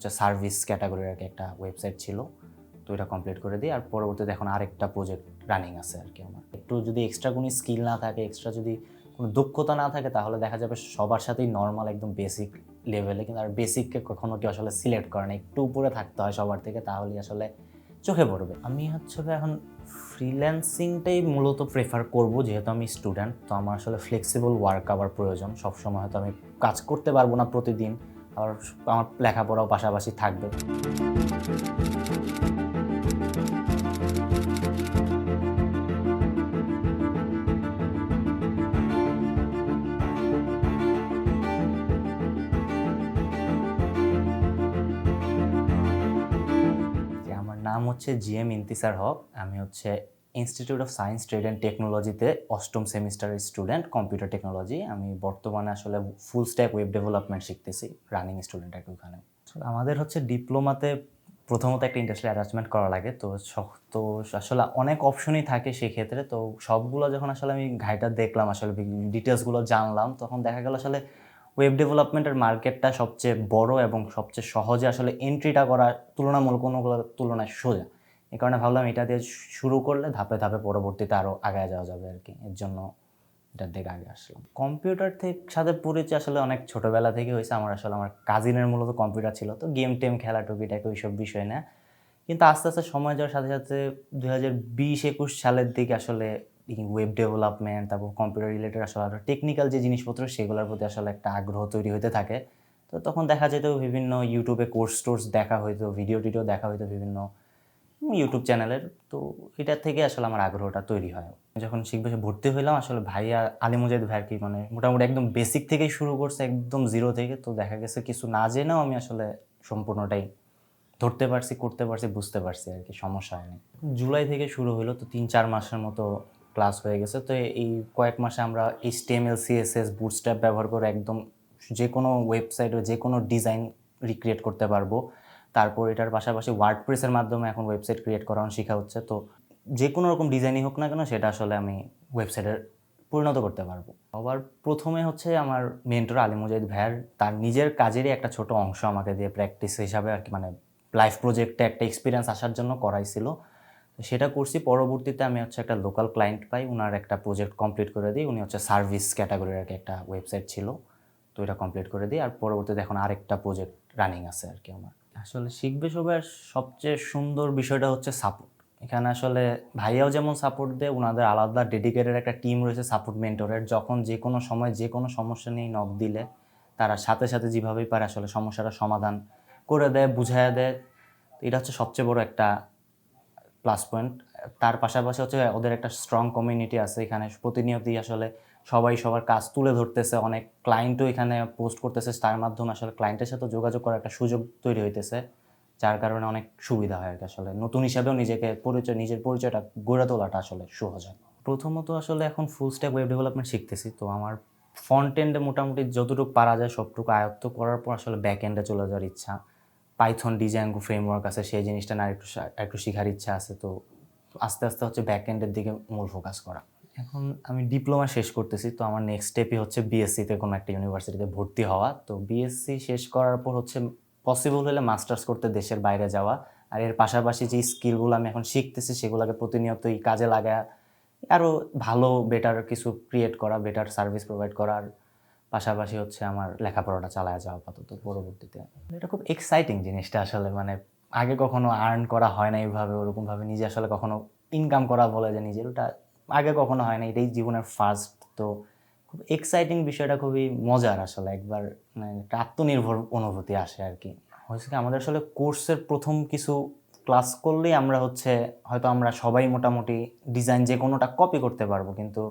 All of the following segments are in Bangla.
সার্ভিস ক্যাটাগরির আর কি একটা ওয়েবসাইট ছিল, তো এটা কমপ্লিট করে দিই। আর পরবর্তীতে এখন আরেকটা প্রজেক্ট রানিং আছে আর কি। আমার একটু যদি এক্সট্রা কোনো স্কিল না থাকে, এক্সট্রা যদি কোনো দক্ষতা না থাকে, তাহলে দেখা যাবে সবার সাথেই নর্মাল একদম বেসিক লেভেলে, কিন্তু আর বেসিককে কখনো কি আসলে সিলেক্ট করে না, একটু উপরে থাকতে হয় সবার থেকে, তাহলেই আসলে চোখে পড়বে। আমি এখন ফ্রিল্যান্সিংটাই মূলত প্রেফার করব, যেহেতু আমি স্টুডেন্ট। তো আমার আসলে ফ্লেক্সিবল ওয়ার্ক আওয়ার প্রয়োজন। সবসময় হয়তো আমি কাজ করতে পারবো না প্রতিদিন, আর আমার লেখাপড়াও পাশাপাশি থাকবে। যে আমার নাম হচ্ছে জিএম ইন্তিসার হক। আমি institute of science trade and টেকনোলজিতে অষ্টম সেমিস্টারের স্টুডেন্ট, কম্পিউটার টেকনোলজি। আমি বর্তমানে আসলে ফুল স্ট্যাক ওয়েব ডেভেলপমেন্ট শিখতেছি, রানিং স্টুডেন্ট আর কি ওখানে। আমাদের ডিপ্লোমাতে প্রথমত একটা ইন্ডাস্ট্রি অ্যাটাচমেন্ট করা লাগে। তো আসলে অনেক অপশনই থাকে সেক্ষেত্রে। তো সবগুলো যখন আসলে আমি ঘাইটা দেখলাম, আসলে ডিটেলসগুলো জানলাম, তখন দেখা গেল আসলে ওয়েব ডেভেলপমেন্টের মার্কেটটা সবচেয়ে বড় এবং সবচেয়ে সহজে আসলে এন্ট্রিটা করা তুলনামূলক অন্যগুলোর তুলনায় সোজা। এই কারণে ভাবলাম এটা দিয়ে শুরু করলে ধাপে ধাপে পরবর্তীতে আরও আগায় যাওয়া যাবে আর কি। এর জন্য এটার দিকে আগে আসলাম। কম্পিউটার সাথে পরিচয় আসলে অনেক ছোটোবেলা থেকে হয়েছে। আমার কাজিনের মূলত কম্পিউটার ছিল, তো গেম টেম খেলা টুকিটাকি ওইসব বিষয় না। কিন্তু আস্তে আস্তে সময় যাওয়ার সাথে সাথে 2020-21 সালের দিকে আসলে ওয়েব ডেভেলপমেন্ট, তারপর কম্পিউটার রিলেটেড আসলে আরও টেকনিক্যাল যে জিনিসপত্র, সেগুলোর প্রতি আসলে একটা আগ্রহ তৈরি হতে থাকে। তো তখন দেখা যেত বিভিন্ন ইউটিউবে কোর্স টোর্স দেখা হইতো, ভিডিও টিডিও দেখা হইতো বিভিন্ন ইউটিউব চ্যানেলের। তো এটার থেকে আসলে আমার আগ্রহটা তৈরি হয়। যখন শিখবে ভর্তি হইলাম, আসলে ভাইয়া আলিমুজাহিদ ভাই আর কি, মোটামুটি একদম বেসিক থেকেই শুরু করছে, একদম জিরো থেকে। তো দেখা গেছে কিছু না জেনেও আমি আসলে সম্পূর্ণটাই ধরতে পারছি, করতে পারছি, বুঝতে পারছি আর কি, সমস্যা হয়নি। জুলাই থেকে শুরু হলো, তো 3-4 মাসের মতো ক্লাস হয়ে গেছে। তো এই কয়েক মাসে আমরা HTML CSS বুটস্ট্র্যাপ ব্যবহার করে একদম যে কোনো ওয়েবসাইটে যে কোনো ডিজাইন রিক্রিয়েট করতে পারবো। তারপর এটার পাশাপাশি ওয়ার্ডপ্রেসের মাধ্যমে এখন ওয়েবসাইট ক্রিয়েট করানো শেখা হচ্ছে। তো যে কোনো রকম ডিজাইনই হোক না কেন, সেটা আসলে আমি ওয়েবসাইটের পরিণত করতে পারবো। আবার প্রথমে আমার মেন্টর আলিমুজাহিদ ভাইয়ার তার নিজের কাজেরই একটা ছোট অংশ আমাকে দিয়ে প্র্যাকটিস হিসাবে আর কি, লাইফ প্রজেক্টে একটা এক্সপিরিয়েন্স আসার জন্য করাইছিল। তো সেটা করছি। পরবর্তীতে আমি একটা লোকাল ক্লায়েন্ট পাই, ওনার একটা প্রজেক্ট কমপ্লিট করে দিই। উনি সার্ভিস ক্যাটাগরির আর কি একটা ওয়েবসাইট ছিল, তো এটা কমপ্লিট করে দিই। আর পরবর্তীতে এখন আরেকটা প্রজেক্ট রানিং আছে আর কি। আমার আসলে শিখবে সবার সবচেয়ে সুন্দর বিষয়টা হচ্ছে সাপোর্ট। এখানে আসলে ভাইয়াও যেমন সাপোর্ট দেয়, ওনাদের আলাদা ডেডিকেটেড একটা টিম রয়েছে সাপোর্ট মেন্টরের। যখন যে কোনো সময় যে কোনো সমস্যা নিয়ে নক দিলে তারা সাথে সাথে যেভাবেই পারে আসলে সমস্যাটা সমাধান করে দেয়, বুঝাইয়া দেয়। তো এটা সবচেয়ে বড় একটা প্লাস পয়েন্ট। তার পাশাপাশি ওদের একটা স্ট্রং কমিউনিটি আছে এখানে। প্রতিনিয়তই আসলে সবাই সবার কাজ তুলে ধরতেছে। অনেক ক্লায়েন্টও এখানে পোস্ট করতেছে, তার মাধ্যমে আসলে ক্লায়েন্টের সাথে যোগাযোগ করার একটা সুযোগ তৈরি হইতেছে, যার কারণে অনেক সুবিধা হয় আর কি। আসলে নতুন হিসাবেও নিজের পরিচয়টা গড়ে তোলাটা আসলে সহজ হয়। প্রথমত আসলে এখন ফুল স্ট্যাক ওয়েব ডেভেলপমেন্ট শিখতেছি। তো আমার ফ্রন্ট এন্ডে মোটামুটি যতটুকু পারা যায় সবটুকু আয়ত্ত করার পর আসলে ব্যাক এন্ডে চলে যাওয়ার ইচ্ছা। পাইথন ডিজাঙ্গো ফ্রেমওয়ার্ক আছে, সেই জিনিসটা না একটু শেখার ইচ্ছা আছে। তো আস্তে আস্তে ব্যাক এন্ডের দিকে মূল ফোকাস করা। এখন আমি ডিপ্লোমা শেষ করতেছি। তো আমার নেক্সট স্টেপই বিএসসিতে কোনো একটা ইউনিভার্সিটিতে ভর্তি হওয়া। তো বিএসসি শেষ করার পর পসিবল হলে মাস্টার্স করতে দেশের বাইরে যাওয়া। আর এর পাশাপাশি যে স্কিলগুলো আমি এখন শিখতেছি, সেগুলোকে প্রতিনিয়তই কাজে লাগায় আরও ভালো বেটার কিছু ক্রিয়েট করা, বেটার সার্ভিস প্রোভাইড করার পাশাপাশি আমার লেখাপড়াটা চালায় যাওয়া আপাতত পরবর্তীতে। এটা খুব এক্সাইটিং জিনিসটা আসলে। আগে কখনো আর্ন করা হয় না এইভাবে, ওরকমভাবে নিজে আসলে কখনো ইনকাম করা বলে যে নিজের, ওটা আগে কখনো হয় না, এটাই জীবনের ফার্স্ট। তো খুব এক্সাইটিং বিষয়টা, খুবই মজার আসলে। একবার একটা আত্মনির্ভর অনুভূতি আসে আর কি। হয়েছে কি, আমাদের আসলে কোর্সের প্রথম কিছু ক্লাস করলেই আমরা হয়তো আমরা সবাই মোটামুটি ডিজাইন যে কোনোটা কপি করতে পারবো, কিন্তু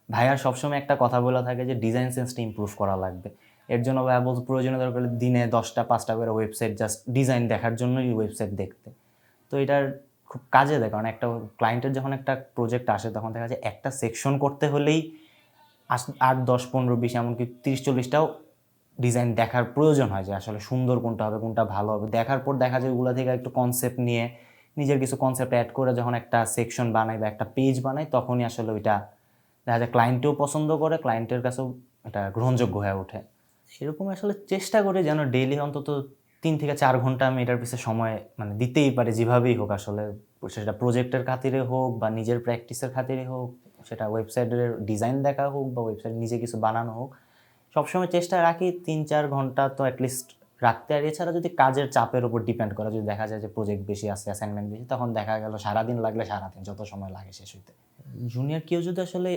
ভাইয়ার সবসময় একটা কথা বলা থাকে যে ডিজাইন সেন্সটা ইমপ্রুভ করা লাগবে। এর জন্য ভাইয়া বলতে প্রয়োজনীয় দরকার দিনে 10টা-5টা করে ওয়েবসাইট জাস্ট ডিজাইন দেখার জন্যই ওয়েবসাইট দেখতে। তো এটার খুব কাজে দেয়, কারণ একটা ক্লায়েন্টের যখন একটা প্রজেক্ট আসে, তখন দেখা যায় একটা সেকশন করতে হলেই 8, 10, 15, 20 এমনকি 30-40টাও ডিজাইন দেখার প্রয়োজন হয়, যে আসলে সুন্দর কোনটা হবে, কোনটা ভালো হবে। দেখার পর দেখা যায় ওগুলো থেকে একটু কনসেপ্ট নিয়ে, নিজের কিছু কনসেপ্ট অ্যাড করে যখন একটা সেকশন বানাই বা একটা পেজ বানাই, তখনই আসলে ওইটা দেখা যায় ক্লায়েন্টেও পছন্দ করে, ক্লায়েন্টের কাছেও এটা গ্রহণযোগ্য হয়ে ওঠে। সেরকম আসলে চেষ্টা করি যেন ডেইলি অন্তত 3 থেকে 4 ঘন্টা আমি এটার পিছনে সময় মানে দিতেই পারি, যেভাবেই হোক আসলে, সেটা প্রজেক্টের খাতিরে হোক বা নিজের প্র্যাকটিসের খাতিরে হোক, সেটা ওয়েবসাইটের ডিজাইন দেখা হোক বা ওয়েবসাইট নিজে কিছু বানানো হোক, সবসময় চেষ্টা রাখি 3-4 ঘন্টা তো অ্যাটলিস্ট রাখতে। আর এছাড়া যদি কাজের চাপের উপর ডিপেন্ড করে, যদি দেখা যায় যে প্রজেক্ট বেশি আছে, অ্যাসাইনমেন্ট বেশি, তখন দেখা গেল সারাদিন লাগলে সারাদিন, যত সময় লাগে শেষ হইতে। জুনিয়র কেউ যদি আসলে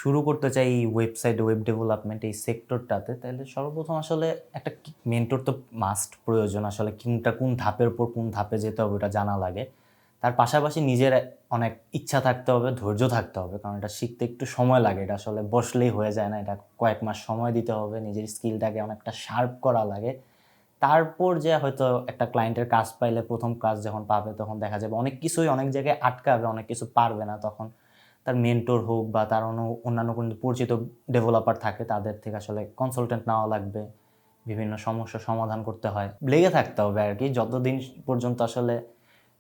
শুরু করতে চায় এই ওয়েবসাইট, ওয়েব ডেভেলপমেন্ট এই সেক্টরটাতে, তাহলে সর্বপ্রথম আসলে একটা মেন্টর তো মাস্ট প্রয়োজন। আসলে কোন ধাপের পর কোন ধাপে যেতে হবে ওটা জানা লাগে। তার পাশাপাশি নিজের অনেক ইচ্ছা থাকতে হবে, ধৈর্য থাকতে হবে, কারণ এটা শিখতে একটু সময় লাগে। এটা আসলে বসলেই হয়ে যায় না, এটা কয়েক মাস সময় দিতে হবে, নিজের স্কিলটাকে অনেকটা শার্প করা লাগে। তারপর যে হয়তো একটা ক্লায়েন্টের কাজ পাইলে, প্রথম কাজ যখন পাবে, তখন দেখা যাবে অনেক কিছুই অনেক জায়গায় আটকাবে, অনেক কিছু পারবে না। তখন তার মেন্টর হোক বা তার অন্যান্য কোনো পরিচিত ডেভেলপার থাকে, তাদের থেকে আসলে কনসালটেন্ট নেওয়া লাগবে। বিভিন্ন সমস্যার সমাধান করতে হয়, লেগে থাকতে হবে আর কি, যতদিন পর্যন্ত আসলে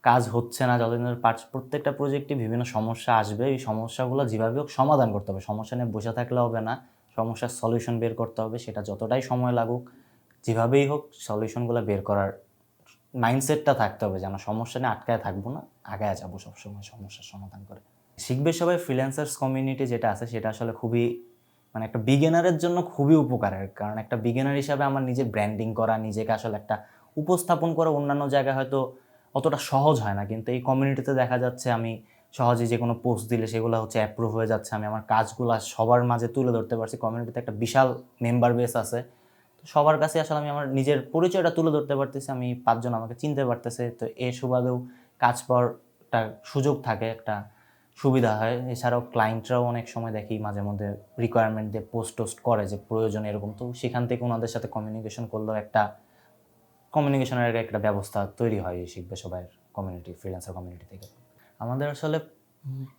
কাজ হচ্ছে না, যতদিন প্রত্যেকটা প্রজেক্টে বিভিন্ন সমস্যা আসবে। এই সমস্যাগুলো যেভাবে হোক সমাধান করতে হবে। সমস্যা নিয়ে বসে থাকলে হবে না, সমস্যার সলিউশন বের করতে হবে। সেটা যতটাই সময় লাগুক, যেভাবেই হোক সলিউশনগুলো বের করার মাইন্ডসেটটা থাকতে হবে, যেন সমস্যা নিয়ে আটকায় থাকবো না, আগায় যাবো সবসময় সমস্যার সমাধান করে। শিখবে সবাই ফ্রিল্যান্সার্স কমিউনিটি যেটা আছে, সেটা আসলে খুবই মানে একটা বিগিনারের জন্য খুবই উপকারের। কারণ একটা বিগিনার হিসাবে আমার নিজের ব্র্যান্ডিং করা, নিজেকে আসলে একটা উপস্থাপন করা অন্যান্য জায়গায় হয়তো অতটা সহজ হয় না, কিন্তু এই কমিউনিটিতে দেখা যাচ্ছে আমি সহজে যে কোনো পোস্ট দিলে সেগুলো হচ্ছে অ্যাপ্রুভ হয়ে যাচ্ছে, আমি আমার কাজগুলো সবার মাঝে তুলে ধরতে পারছি। কমিউনিটিতে একটা বিশাল মেম্বার বেস আছে, তো সবার কাছে আসলে আমি আমার নিজের পরিচয়টা তুলে ধরতে পারতেছি, আমি 5 জন আমাকে চিনতে পারতেছে। তো এ সুবাদেও কাজ পাওয়ার একটা সুযোগ থাকে, একটা সুবিধা হয়। এছাড়াও ক্লায়েন্টরাও অনেক সময় দেখি মাঝে মধ্যে রিকোয়ারমেন্ট দিয়ে পোস্ট করে যে প্রয়োজন এরকম, তো সেখান থেকে ওনাদের সাথে কমিউনিকেশন করলেও একটা কমিউনিকেশনের একটা ব্যবস্থা তৈরি হয় এই শিখবে সবাই কমিউনিটি, ফ্রিল্যান্সার কমিউনিটি থেকে। আমাদের আসলে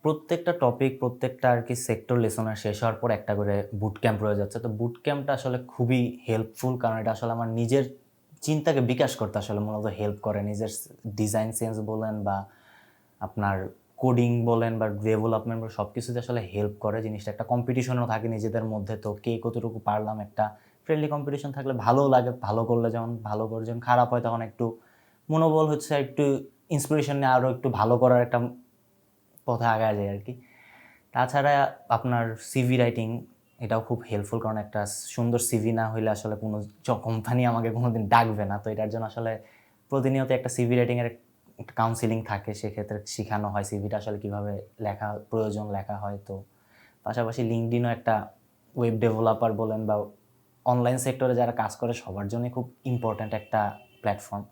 প্রত্যেকটা টপিক, প্রত্যেকটা আর কি সেক্টর লেসনের শেষ হওয়ার পর একটা করে বুট ক্যাম্প রয়ে যাচ্ছে। তো বুট ক্যাম্পটা আসলে খুবই হেল্পফুল, কারণ এটা আসলে আমার নিজের চিন্তাকে বিকাশ করতে আসলে মূলত হেল্প করে। নিজের ডিজাইন সেন্স বলেন বা আপনার কোডিং বলেন বা ডেভেলপমেন্ট বলেন, সব কিছুতে আসলে হেল্প করে। জিনিসটা একটা কম্পিটিশনও থাকে নিজেদের মধ্যে, তো কে কতটুকু পারলাম, একটা ফ্রেন্ডলি কম্পিটিশন থাকলে ভালোও লাগে। ভালো করলে যেমন ভালো করে, যখন খারাপ হয় তখন একটু মনোবল হচ্ছে, একটু ইন্সপিরেশন নিয়ে আরও একটু ভালো করার একটা পথে আগায় যায় আর কি। তাছাড়া আপনার সিভি রাইটিং, এটাও খুব হেল্পফুল, কারণ একটা সুন্দর সিভি না হইলে আসলে কোনো কোম্পানি আমাকে কোনোদিন ডাকবে না। তো এটার জন্য আসলে প্রতিনিয়ত একটা সিভি রাইটিংয়ের একটা কাউন্সিলিং থাকে, সেক্ষেত্রে শেখানো হয় সিভিটা আসলে কীভাবে লেখা প্রয়োজন, লেখা হয়। তো পাশাপাশি লিঙ্কডইনও একটা ওয়েব ডেভেলপার বলেন বা অনলাইন সেক্টরে যারা কাজ করে সবার জন্যই খুব ইম্পর্ট্যান্ট একটা প্ল্যাটফর্ম।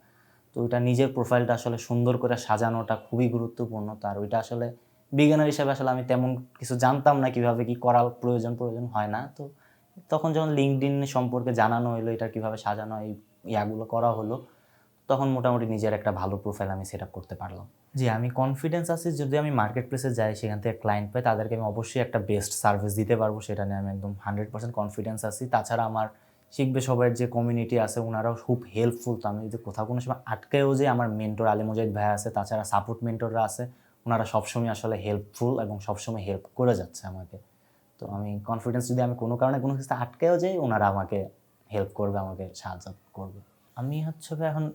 তো ওইটা নিজের প্রোফাইলটা আসলে সুন্দর করে সাজানোটা খুবই গুরুত্বপূর্ণ। তার ওইটা আসলে বিগিনার হিসেবে আসলে আমি তেমন কিছু জানতাম না, কীভাবে কী করা প্রয়োজন হয় না। তো তখন যখন লিঙ্কডইন সম্পর্কে জানানো হলো, এটা কীভাবে সাজানো, এই ইয়াগুলো করা হলো, তখন মোটামুটি নিজের একটা ভালো প্রোফাইল আমি সেট আপ করতে পারলাম। জি, আমি কনফিডেন্স আছি, যদি আমি মার্কেট প্লেসে যাই, সেখান থেকে ক্লায়েন্ট পাই, তাদেরকে আমি অবশ্যই একটা বেস্ট সার্ভিস দিতে পারবো, সেটা নিয়ে আমি একদম 100% কনফিডেন্স আছি। তাছাড়া আমার শিখবে সবার যে কমিউনিটি আছে, ওনারাও খুব হেল্পফুল। তো আমি যদি কোথাও কোনো সময় আটকেও যে, আমার মেন্টর আলী মুজাহিদ ভাই আছে, তাছাড়া সাপোর্ট মেন্টররা আছে, ওনারা সবসময় আসলে হেল্পফুল এবং সবসময় হেল্প করে যাচ্ছে আমাকে। তো আমি কনফিডেন্স, যদি আমি কোনো কারণে কোনো কিছুতে আটকেও যাই, ওনারা আমাকে হেল্প করবে, আমাকে সাহায্য করবে। আমি হচ্ছে এখন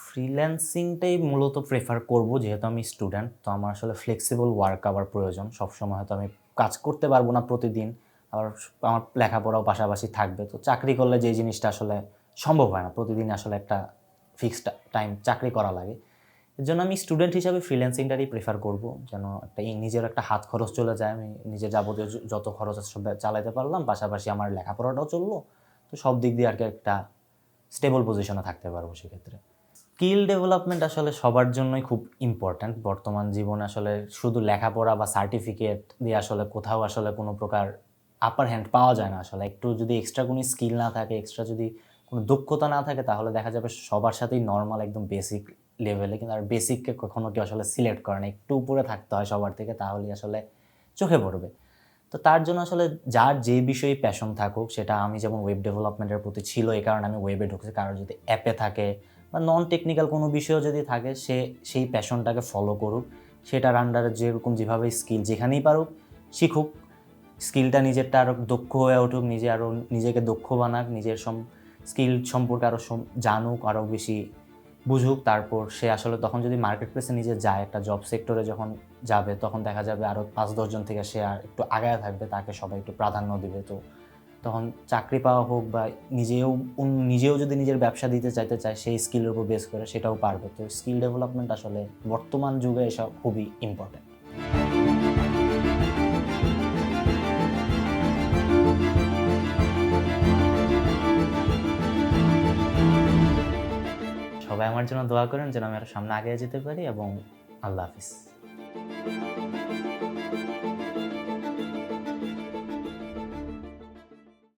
ফ্রিল্যান্সিংটাই মূলত প্রেফার করব, যেহেতু আমি স্টুডেন্ট। তো আমার আসলে ফ্লেক্সিবল ওয়ার্ক আওয়ার প্রয়োজন। সবসময় হয়তো আমি কাজ করতে পারবো না প্রতিদিন, আবার আমার লেখাপড়াও পাশাপাশি থাকবে। তো চাকরি করলে যে জিনিসটা আসলে সম্ভব হয় না, প্রতিদিন আসলে একটা ফিক্সড টাইম চাকরি করা লাগে। এর জন্য আমি স্টুডেন্ট হিসাবে ফ্রিল্যান্সিংটারই প্রেফার করব, যেন একটা নিজের একটা হাত খরচ চলে যায়, আমি নিজের যাবতীয় যত খরচ আছে সব চালাতে পারলাম, পাশাপাশি আমার লেখাপড়াটাও চললো। তো সব দিক দিয়ে আর কি একটা স্টেবল পজিশনে থাকতে পারবো সেক্ষেত্রে। স্কিল ডেভেলপমেন্ট আসলে সবার জন্যই খুব ইম্পর্ট্যান্ট বর্তমান জীবনে। আসলে শুধু লেখাপড়া বা সার্টিফিকেট দিয়ে আসলে কোথাও আসলে কোনো প্রকার আপার হ্যান্ড পাওয়া যায় না। আসলে একটু যদি এক্সট্রা কোনো স্কিল না থাকে, এক্সট্রা যদি কোনো দক্ষতা না থাকে, তাহলে দেখা যাবে সবার সাথেই নর্মাল একদম বেসিক লেভেলে, কিন্তু আর বেসিককে কখনো কেউ আসলে সিলেক্ট করে না, একটু উপরে থাকতে হয় সবার থেকে, তাহলেই আসলে চোখে পড়বে। তো তার জন্য আসলে যার যে বিষয়ে প্যাশন থাকুক, সেটা আমি যেমন ওয়েব ডেভেলপমেন্টের প্রতি ছিল, এই কারণে আমি ওয়েবে ঢুকেছি। কারণ যদি অ্যাপে থাকে বা নন টেকনিক্যাল কোনো বিষয়ও যদি থাকে, সে সেই প্যাশনটাকে ফলো করুক, সেটার আন্ডারে যেরকম যেভাবে স্কিল যেখানেই পারুক শিখুক, স্কিলটা নিজেরটা আরও দক্ষ হয়ে উঠুক, নিজে আরও নিজেকে দক্ষ বানাক, নিজের স্কিল সম্পর্কে আরও জানুক, আরও বেশি বুঝুক। তারপর সে আসলে তখন যদি মার্কেট প্লেসে নিজে যায়, একটা জব সেক্টরে যখন যাবে, তখন দেখা যাবে আরও 5-10 জন থেকে সে আর একটু আগায় থাকবে, তাকে সবাই একটু প্রাধান্য দিবে। তো তখন চাকরি পাওয়া হোক বা নিজেও যদি নিজের ব্যবসা দিতে চাইতে চায় সেই স্কিলের উপর বেস করে, সেটাও পারবে। তো স্কিল ডেভেলপমেন্ট আসলে বর্তমান যুগে এসব খুবই ইম্পর্টেন্ট। সবাই আমার জন্য দোয়া করেন যেন আমি আরও সামনে আগায় যেতে পারি, এবং আল্লাহ হাফিজ।